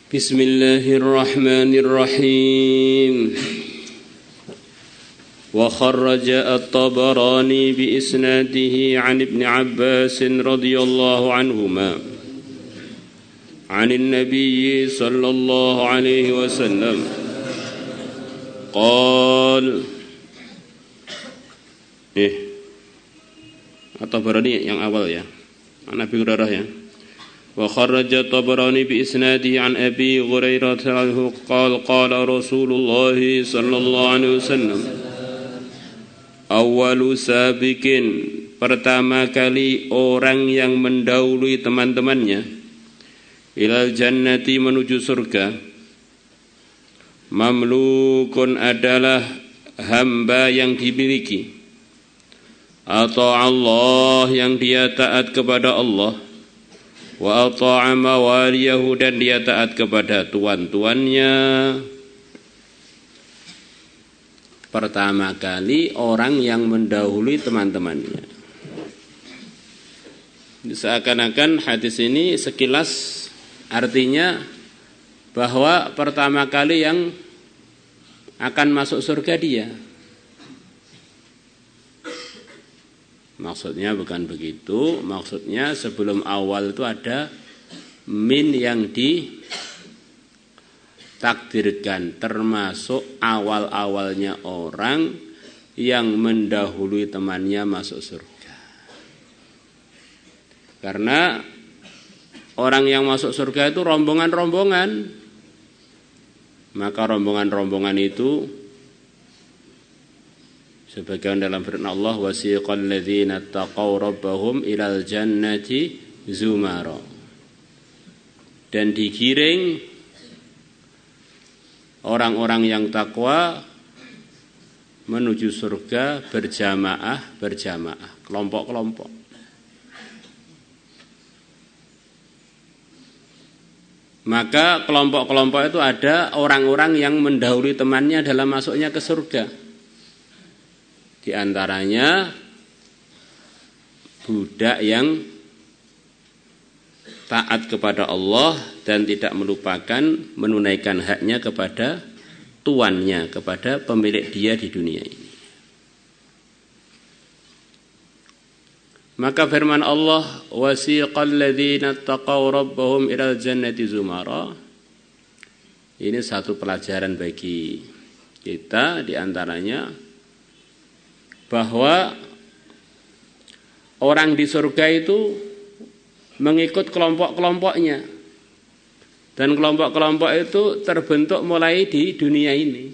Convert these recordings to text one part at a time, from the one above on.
بسم الله الرحمن الرحيم وخرج الطبراني بإسناده عن ابن عباس رضي الله عنهما عن النبي صلى الله عليه وسلم قال الطبراني yang awal ya, an Abi Hurairah ya. وخرج الطبراني بإسناده عن أبي هريرة قال قال رسول الله صلى الله عليه وسلم أول سابق, pertama kali orang yang mendahului teman-temannya, ilal jannati, menuju surga, mamlukun, adalah hamba yang dimiliki, atau Allah, yang dia taat kepada Allah, wa ata'a mawaliyahu, dan dia taat kepada tuan-tuannya. Pertama kali orang yang mendahului teman-temannya. Seakan-akan hadis ini sekilas artinya bahwa pertama kali yang akan masuk surga dia. Maksudnya bukan begitu, maksudnya sebelum awal itu ada min yang ditakdirkan, termasuk awal-awalnya orang yang mendahului temannya masuk surga. Karena orang yang masuk surga itu rombongan-rombongan, maka rombongan-rombongan itu sebagian dalam firman Allah, wasiqal ladzina taqaw rabbahum ilal jannati zumara, dan digiring orang-orang yang takwa menuju surga berjamaah, kelompok-kelompok. Maka kelompok-kelompok itu ada orang-orang yang mendahului temannya dalam masuknya ke surga. Di antaranya budak yang taat kepada Allah dan tidak melupakan menunaikan haknya kepada tuannya, kepada pemilik dia di dunia ini. Maka firman Allah, wasiqal ladzina taqaw rabbahum ilal jannati zumara, ini satu pelajaran bagi kita, di antaranya bahwa orang di surga itu mengikut kelompok-kelompoknya, dan kelompok-kelompok itu terbentuk mulai di dunia ini.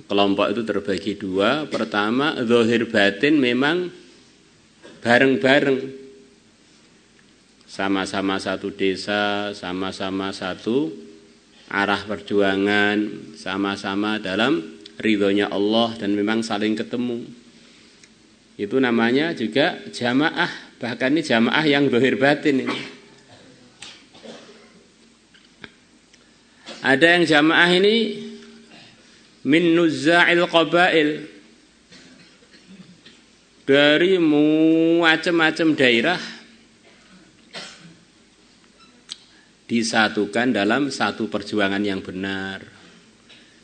Kelompok itu terbagi dua. Pertama, zahir batin memang bareng-bareng, sama-sama satu desa, sama-sama satu arah perjuangan, sama-sama dalam ridhonya Allah, dan memang saling ketemu. Itu namanya juga jamaah. Bahkan ini jamaah yang zahir batin ini. Ada yang jamaah ini min nuzza'il qabail, dari macam-macam daerah, disatukan dalam satu perjuangan yang benar,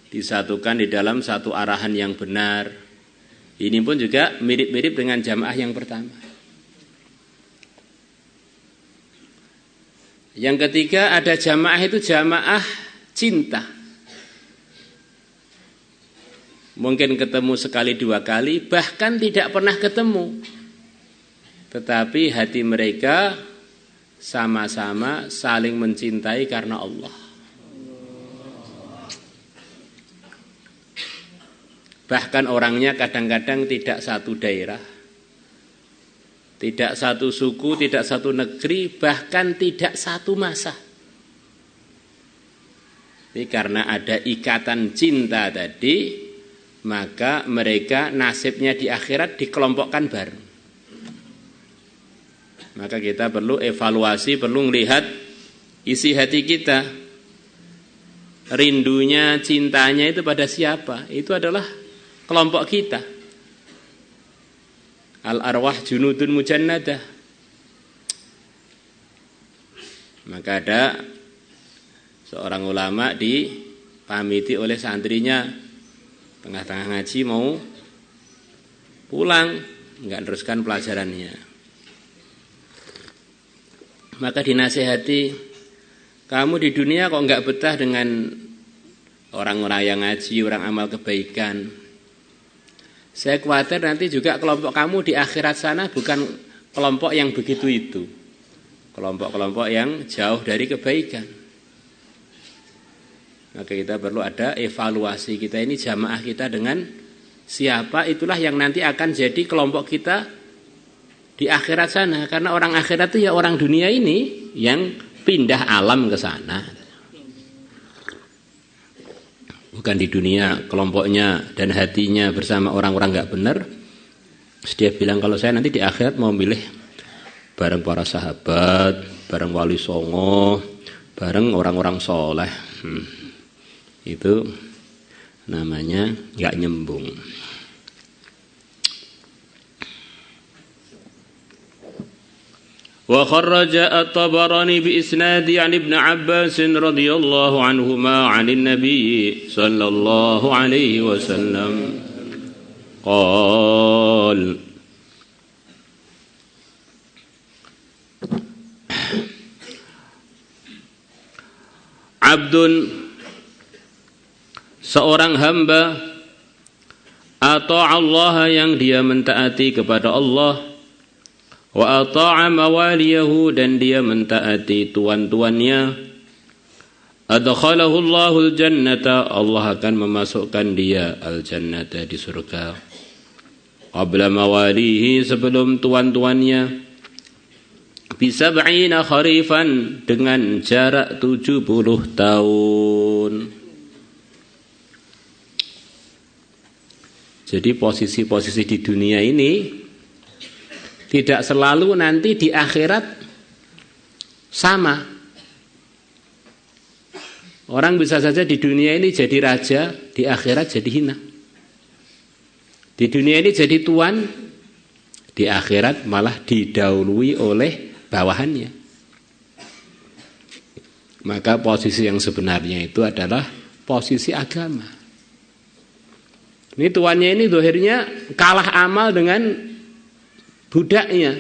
disatukan di dalam satu arahan yang benar. Ini pun juga mirip-mirip dengan jamaah yang pertama. Yang ketiga, ada jamaah itu jamaah cinta. Mungkin ketemu sekali dua kali, bahkan tidak pernah ketemu, tetapi hati mereka sama-sama saling mencintai karena Allah. Bahkan orangnya kadang-kadang tidak satu daerah, tidak satu suku, tidak satu negeri, bahkan tidak satu masa. Ini karena ada ikatan cinta tadi, maka mereka nasibnya di akhirat dikelompokkan bareng. Maka kita perlu evaluasi, perlu melihat isi hati kita. Rindunya, cintanya itu pada siapa? Itu adalah kelompok kita. Al-arwah junudun mujannadah. Maka ada seorang ulama dipamiti oleh santrinya, tengah-tengah ngaji mau pulang, enggak teruskan pelajarannya. Maka dinasihati, kamu di dunia kok enggak betah dengan orang-orang yang ngaji, orang amal kebaikan. Saya khawatir nanti juga kelompok kamu di akhirat sana bukan kelompok yang begitu itu. Kelompok-kelompok yang jauh dari kebaikan. Maka kita perlu ada evaluasi kita ini, jamaah kita dengan siapa, itulah yang nanti akan jadi kelompok kita di akhirat sana. Karena orang akhirat itu ya orang dunia ini yang pindah alam ke sana. Bukan di dunia kelompoknya dan hatinya bersama orang-orang gak benar. Terus dia bilang, kalau saya nanti di akhirat mau milih bareng para sahabat, bareng wali songo, bareng orang-orang soleh. Itu namanya gak nyembung. Wa kharraja at-Tabarani bi isnadi an Ibn Abbas radhiyallahu anhuma 'anil Nabi sallallahu alaihi wasallam qala Abdun, seorang hamba, ata'a Allah, yang dia mentaati kepada Allah, wa ata'a mawaliyahu, dan dia mentaati tuan-tuannya, adkhalahu Allahul jannata, Allah akan memasukkan dia al-jannata, di surga, qabla mawalihi, sebelum tuan-tuannya, bisab'ina kharifan, dengan jarak 70 tahun. Jadi posisi-posisi di dunia ini tidak selalu nanti di akhirat sama. Orang bisa saja di dunia ini jadi raja, di akhirat jadi hina. Di dunia ini jadi tuan, di akhirat malah didahului oleh bawahannya. Maka posisi yang sebenarnya itu adalah posisi agama. Ini tuannya ini dohirnya kalah amal dengan budaknya.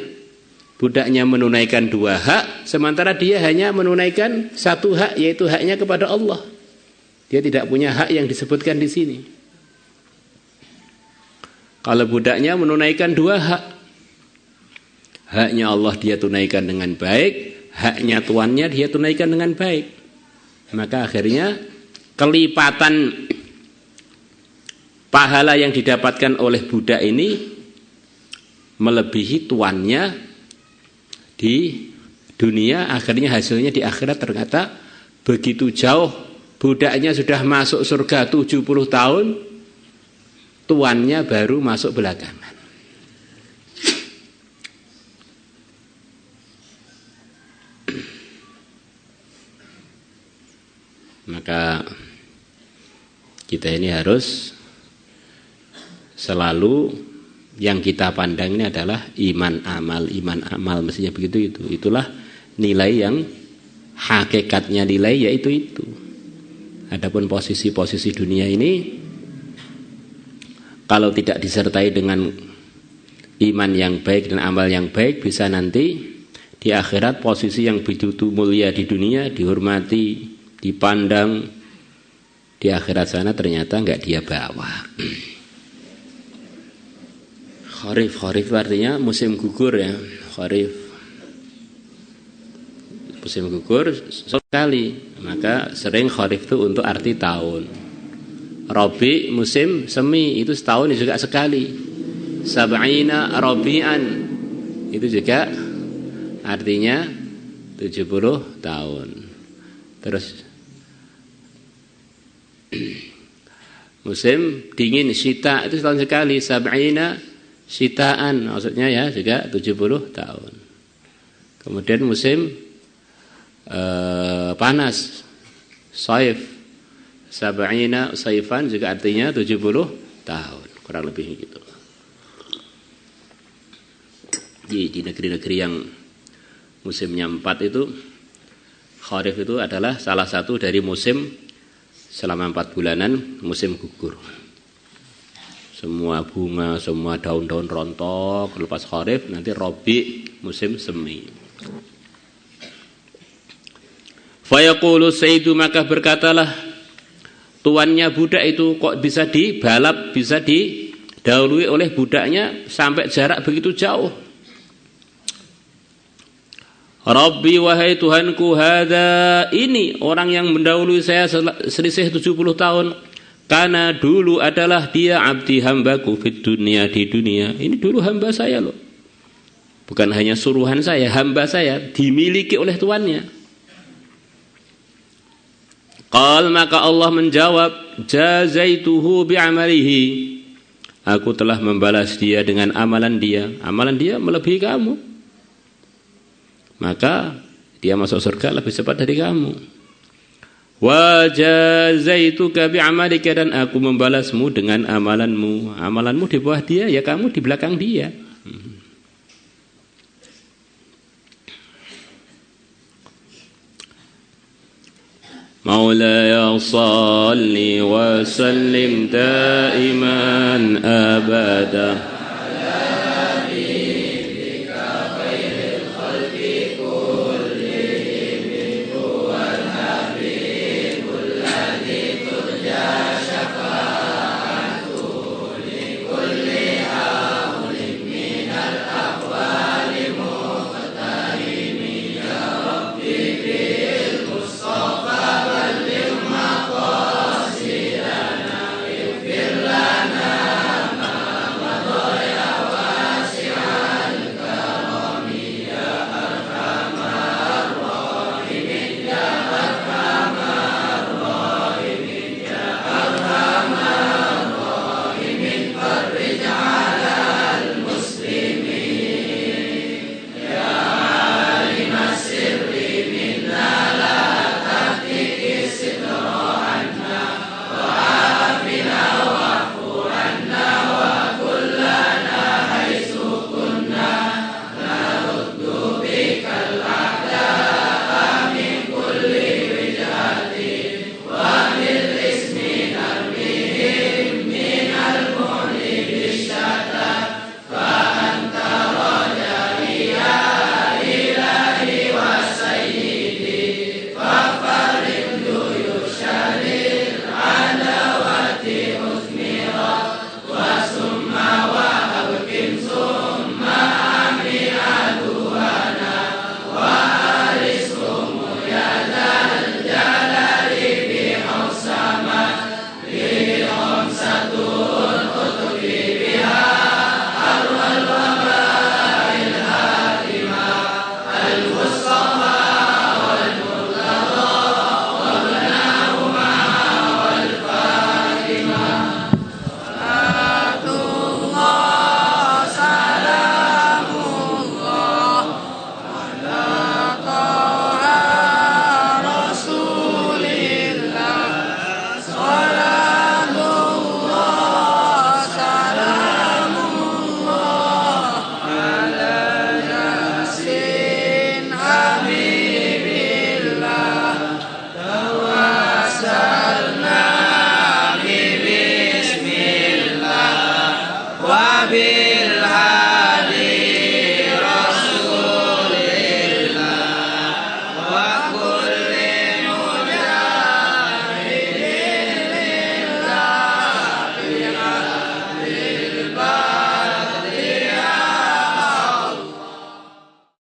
Budaknya menunaikan 2 hak, sementara dia hanya menunaikan 1 hak, yaitu haknya kepada Allah. Dia tidak punya hak yang disebutkan di sini. Kalau budaknya menunaikan 2 hak, haknya Allah dia tunaikan dengan baik, haknya tuannya dia tunaikan dengan baik. Maka akhirnya kelipatan pahala yang didapatkan oleh budak ini melebihi tuannya di dunia. Akhirnya hasilnya di akhirat ternyata begitu jauh. Budaknya sudah masuk surga 70 tahun, tuannya baru masuk belakangan. Maka kita ini harus selalu yang kita pandang ini adalah iman amal mestinya begitu itu. Itulah nilai yang hakikatnya nilai, yaitu itu. Adapun posisi-posisi dunia ini kalau tidak disertai dengan iman yang baik dan amal yang baik, bisa nanti di akhirat posisi yang begitu mulia di dunia dihormati, dipandang, di akhirat sana ternyata enggak dia bawa. Kharif artinya musim gugur ya. Kharif musim gugur sekali, maka sering kharif itu untuk arti tahun. Rabi musim semi, itu setahun juga sekali. Sab'ina rabi'an, itu juga artinya 70 tahun. Terus musim dingin syita itu setahun sekali. Sab'ina syitaan, maksudnya ya juga 70 tahun. Kemudian musim panas saif, sab'ina saifan, juga artinya 70 tahun, kurang lebih gitu. Di negeri-negeri yang musimnya 4 itu Kharif itu adalah salah satu dari musim selama 4 bulanan, musim gugur. Semua bunga, semua daun-daun rontok lepas Kharif, nanti Rabi, musim semi. Fayaqulu sayyidu, maka berkatalah tuannya budak itu, kok bisa dibalap, bisa didahului oleh budaknya sampai jarak begitu jauh. Rabbi, wahai Tuhanku, hadza, ini orang yang mendahului saya selisih 70 tahun. Karena dulu adalah dia abdi, hambaku, fit dunia, di dunia. Ini dulu hamba saya loh. Bukan hanya suruhan saya, hamba saya dimiliki oleh tuannya. Qal, maka Allah menjawab, jazaituhu bi'amalihi. Aku telah membalas dia dengan amalan dia. Amalan dia melebihi kamu. Maka dia masuk surga lebih cepat dari kamu. Wa jazaituka bi'amalika, dan aku membalasmu dengan amalanmu. Amalanmu di bawah dia, ya kamu di belakang dia. Maulaya salli wa sallim daiman abada ala